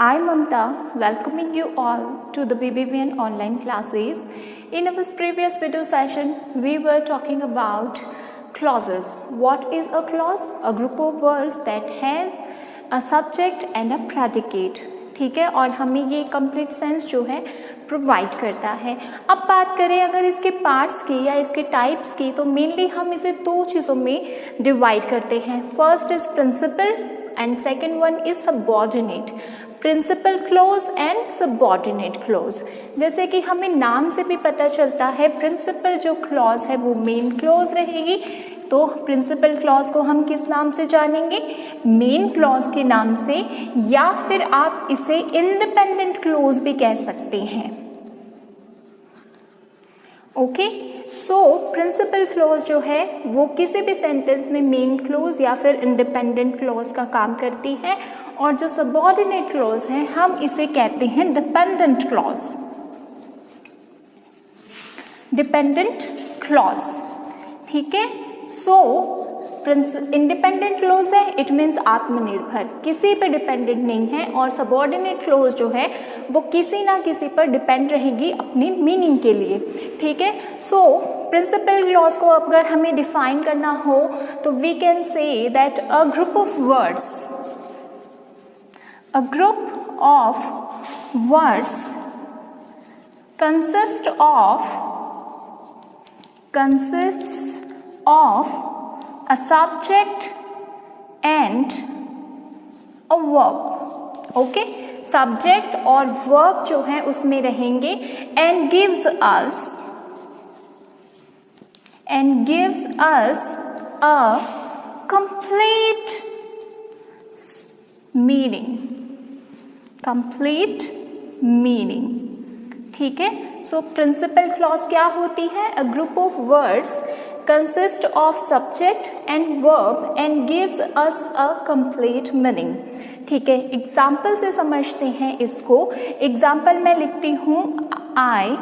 I Mamta welcoming you all to the BBVN online classes. In our previous video session, we were talking about clauses. What is a clause? A group of words that has a subject and a predicate. ठीक है, और हमें ये complete sense जो है provide करता है. अब बात करें अगर इसके पार्ट्स की या इसके टाइप्स की, तो मेनली हम इसे दो चीज़ों में डिवाइड करते हैं. First is principal and second one is subordinate. Principal clause and subordinate clause. जैसे कि हमें नाम से भी पता चलता है, प्रिंसिपल जो क्लॉज है वो मेन क्लॉज रहेगी. तो प्रिंसिपल क्लॉज को हम किस नाम से जानेंगे? मेन क्लॉज के नाम से, या फिर आप इसे इंडिपेंडेंट क्लॉज भी कह सकते हैं. ओके, सो प्रिंसिपल क्लॉज जो है वो किसी भी सेंटेंस में मेन क्लॉज या फिर इंडिपेंडेंट क्लॉज का काम करती है, और जो सबऑर्डिनेट क्लॉज है हम इसे कहते हैं डिपेंडेंट क्लॉज. डिपेंडेंट क्लॉज, ठीक है. सो इंडिपेंडेंट क्लॉज है, इट मीन्स आत्मनिर्भर, किसी पे डिपेंडेंट नहीं है. और सबऑर्डिनेट क्लॉज जो है वो किसी ना किसी पर डिपेंड रहेगी अपनी मीनिंग के लिए. ठीक है. सो प्रिंसिपल क्लॉज को अगर हमें डिफाइन करना हो तो we can say that a group of words, a group of words consists of a subject and a verb. Okay, subject और verb जो है उसमें रहेंगे and gives us a complete meaning. ठीक है. सो प्रिंसिपल क्लॉज क्या होती है? अ group of words consist of subject and verb and gives us a complete meaning. ठीक है. एग्जाम्पल से समझते हैं इसको. एग्जाम्पल मैं लिखती हूँ, आई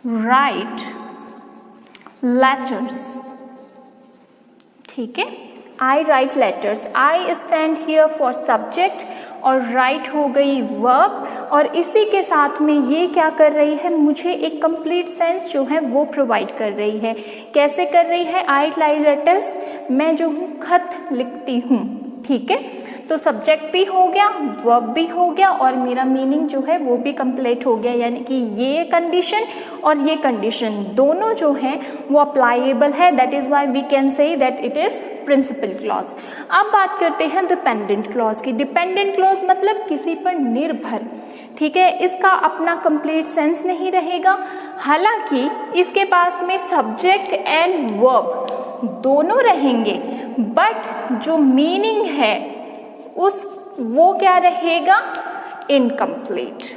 राइट लेटर्स. ठीक है. I write letters. I stand here for subject और राइट हो गई वर्ब, और इसी के साथ में ये क्या कर रही है, मुझे एक कंप्लीट सेंस जो है वो प्रोवाइड कर रही है. कैसे कर रही है? आई राइट लेटर्स, मैं जो हूँ खत लिखती हूँ. ठीक है. तो सब्जेक्ट भी हो गया, वर्ब भी हो गया, और मेरा मीनिंग जो है वो भी कंप्लीट हो गया. यानी कि ये कंडीशन और ये कंडीशन दोनों जो हैं वो अप्लाइएबल है. That is why we can say that it is principal clause. अब बात करते हैं डिपेंडेंट क्लॉज की. डिपेंडेंट क्लॉज मतलब किसी पर निर्भर. ठीक है. इसका अपना कंप्लीट सेंस नहीं रहेगा. हालांकि इसके पास में सब्जेक्ट एंड वर्ब दोनों रहेंगे, बट जो मीनिंग है वो क्या रहेगा? इनकम्प्लीट.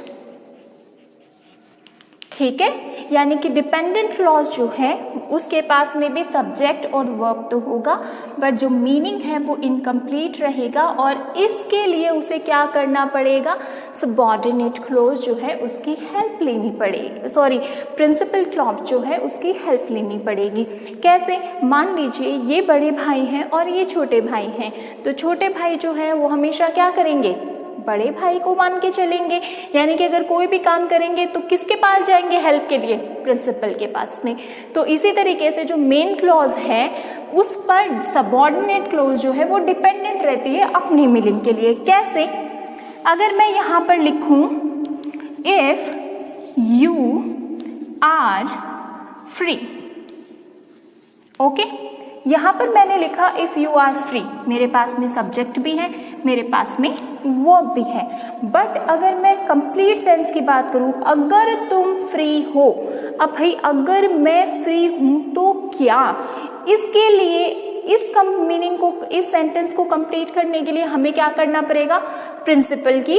ठीक है. यानी कि डिपेंडेंट क्लॉज जो है उसके पास में भी सब्जेक्ट और वर्ब तो होगा, बट जो मीनिंग है वो इनकम्प्लीट रहेगा, और इसके लिए उसे क्या करना पड़ेगा? सबऑर्डिनेट क्लॉज जो है उसकी हेल्प लेनी पड़ेगी. प्रिंसिपल क्लॉज जो है उसकी हेल्प लेनी पड़ेगी. कैसे? मान लीजिए ये बड़े भाई हैं और ये छोटे भाई हैं, तो छोटे भाई जो है वो हमेशा क्या करेंगे? बड़े भाई को मान के चलेंगे. यानी कि अगर कोई भी काम करेंगे तो किसके पास जाएंगे हेल्प के लिए? प्रिंसिपल के पास में. तो इसी तरीके से जो मेन क्लॉज है उस पर सबऑर्डिनेट क्लॉज जो है वो डिपेंडेंट रहती है अपनी मीनिंग के लिए. कैसे? अगर मैं यहाँ पर लिखूँ, if you are free. Okay. यहाँ पर मैंने लिखा इफ़ यू आर फ्री. मेरे पास में सब्जेक्ट भी है, मेरे पास में वर्ब भी है. बट अगर मैं कंप्लीट सेंस की बात करूँ, अगर तुम फ्री हो. अब भाई अगर मैं फ्री हूँ तो क्या? इसके लिए इस मीनिंग को, इस सेंटेंस को कंप्लीट करने के लिए हमें क्या करना पड़ेगा? प्रिंसिपल की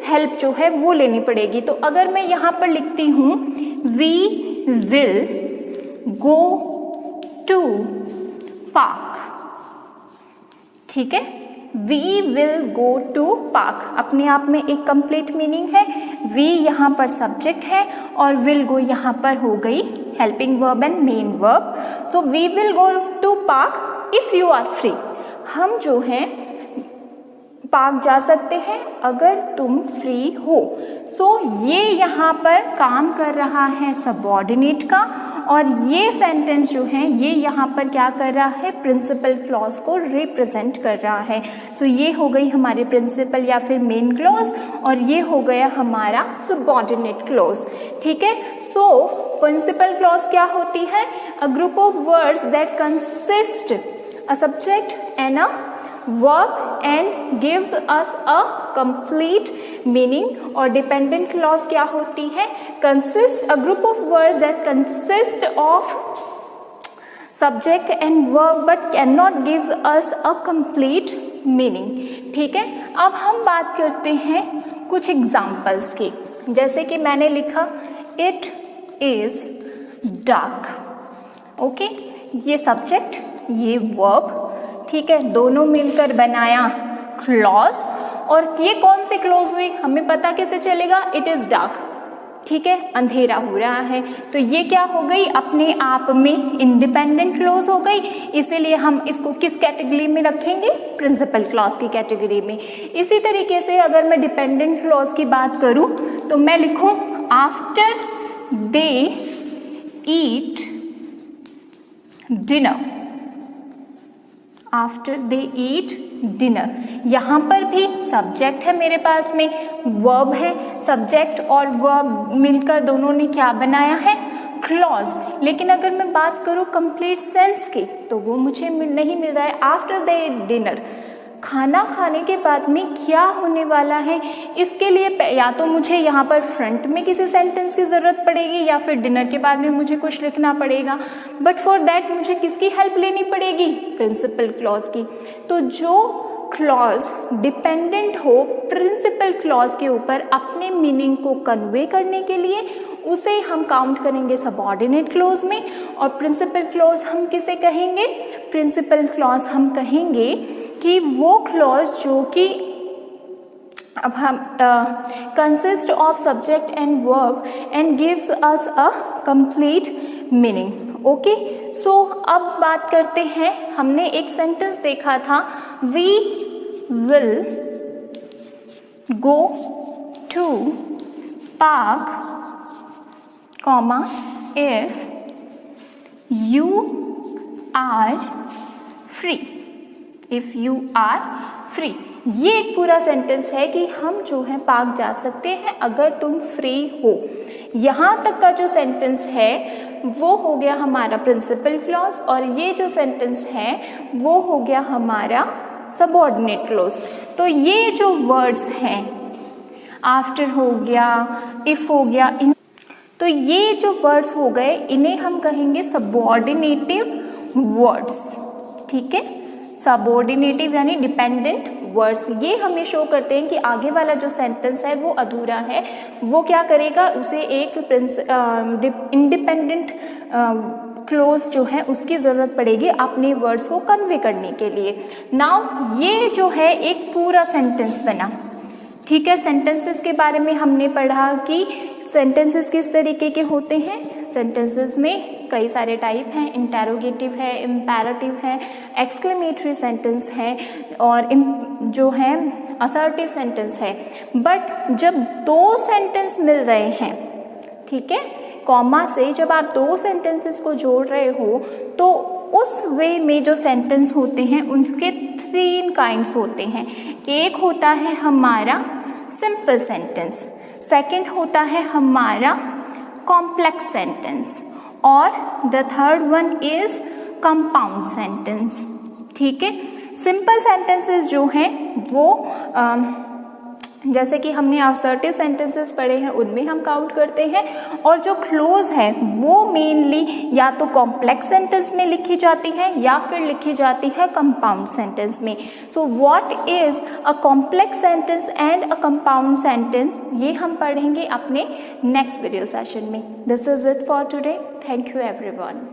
हेल्प जो है वो लेनी पड़ेगी. तो अगर मैं यहाँ पर लिखती हूँ, we will go to park. ठीक है. We will go to park अपने आप में एक कंप्लीट मीनिंग है. वी यहाँ पर सब्जेक्ट है और विल गो यहाँ पर हो गई helping verb and main verb. तो we will go to park if you are free. हम जो हैं पार्क जा सकते हैं अगर तुम फ्री हो। सो ये यहाँ पर काम कर रहा है सबऑर्डिनेट का, और ये सेंटेंस जो है ये यहाँ पर क्या कर रहा है, प्रिंसिपल क्लॉज को रिप्रेजेंट कर रहा है। सो ये हो गई हमारे प्रिंसिपल या फिर मेन क्लॉज, और ये हो गया हमारा सबऑर्डिनेट क्लॉज। ठीक है, सो प्रिंसिपल क्लॉज क्या होती है, अ group of words that consist a subject and a verb and gives us a complete meaning। और dependent clause क्या होती है, consist a group of words that consist of subject and verb but cannot gives us a complete meaning। ठीक है, अब हम बात करते हैं कुछ एग्जाम्पल्स की। जैसे कि मैंने लिखा it is dark। ओके, ये सब्जेक्ट, ये वर्ब, ठीक है, दोनों मिलकर बनाया क्लॉज। और ये कौन सी क्लॉज हुई, हमें पता कैसे चलेगा, इट इज डार्क। ठीक है, अंधेरा हो रहा है, तो ये क्या हो गई, अपने आप में इंडिपेंडेंट क्लॉज हो गई। इसीलिए हम इसको किस कैटेगरी में रखेंगे, प्रिंसिपल क्लॉज की कैटेगरी में। इसी तरीके से अगर मैं डिपेंडेंट क्लॉज की बात करूं तो मैं लिखूं after they eat dinner. After they eat dinner, यहाँ पर भी सब्जेक्ट है मेरे पास में, वर्ब है, सब्जेक्ट और वर्ब मिलकर दोनों ने क्या बनाया है, क्लॉज। लेकिन अगर मैं बात करूँ कंप्लीट सेंस की तो वो मुझे नहीं मिल रहा है। आफ्टर द डिनर, खाना खाने के बाद में क्या होने वाला है, इसके लिए या तो मुझे यहाँ पर फ्रंट में किसी सेंटेंस की ज़रूरत पड़ेगी या फिर डिनर के बाद में मुझे कुछ लिखना पड़ेगा। बट फॉर दैट मुझे किसकी हेल्प लेनी पड़ेगी, प्रिंसिपल क्लॉज की। तो जो क्लॉज डिपेंडेंट हो प्रिंसिपल क्लॉज के ऊपर अपने मीनिंग को कन्वे करने के लिए, उसे हम काउंट करेंगे सबऑर्डिनेट क्लॉज में। और प्रिंसिपल क्लॉज हम किसे कहेंगे, प्रिंसिपल क्लॉज हम कहेंगे कि वो क्लॉज जो कि अब हम consist of subject and verb and gives us a complete meaning. Okay, so अब बात करते हैं, हमने एक सेंटेंस देखा था, we will go to park comma if you are free. If you are free, ये एक पूरा सेंटेंस है कि हम जो है पार्क जा सकते हैं अगर तुम फ्री हो। यहाँ तक का जो सेंटेंस है वो हो गया हमारा प्रिंसिपल क्लॉज, और ये जो सेंटेंस है वो हो गया हमारा सबऑर्डिनेट क्लॉज। तो ये जो वर्ड्स हैं, आफ्टर हो गया, इफ हो गया, तो ये जो वर्ड्स हो गए इन्हें हम कहेंगे सबऑर्डिनेटिव वर्ड्स। ठीक है, सबऑर्डिनेटिव यानी डिपेंडेंट वर्ड्स। ये हमें शो करते हैं कि आगे वाला जो सेंटेंस है वो अधूरा है, वो क्या करेगा, उसे एक इंडिपेंडेंट क्लॉज जो है उसकी ज़रूरत पड़ेगी अपने वर्ड्स को कन्वे करने के लिए। नाउ ये जो है एक पूरा सेंटेंस बना। ठीक है, सेंटेंसेस के बारे में हमने पढ़ा कि सेंटेंसेस किस तरीके के होते हैं। सेंटेंसेस में कई सारे टाइप हैं, इंटेरोगेटिव है, इम्पेरेटिव है, एक्सक्लेमेटरी सेंटेंस है, और जो है असर्टिव सेंटेंस है। बट जब दो सेंटेंस मिल रहे हैं, ठीक है, कॉमा से जब आप दो सेंटेंसेस को जोड़ रहे हो तो उस वे में जो सेंटेंस होते हैं उनके 3 काइंड्स होते हैं। एक होता है हमारा सिंपल सेंटेंस, सेकंड होता है हमारा कॉम्प्लेक्स सेंटेंस, और the third one is compound sentence. ठीक है, सिंपल सेंटेंसेस जो हैं वो जैसे कि हमने असर्टिव सेंटेंसेस पढ़े हैं उनमें हम काउंट करते हैं, और जो क्लोज है वो मेनली या तो कॉम्प्लेक्स सेंटेंस में लिखी जाती है या फिर लिखी जाती है कंपाउंड सेंटेंस में। So what is a complex sentence and a compound sentence, ये हम पढ़ेंगे अपने नेक्स्ट वीडियो सेशन में। This is it for today. Thank you everyone.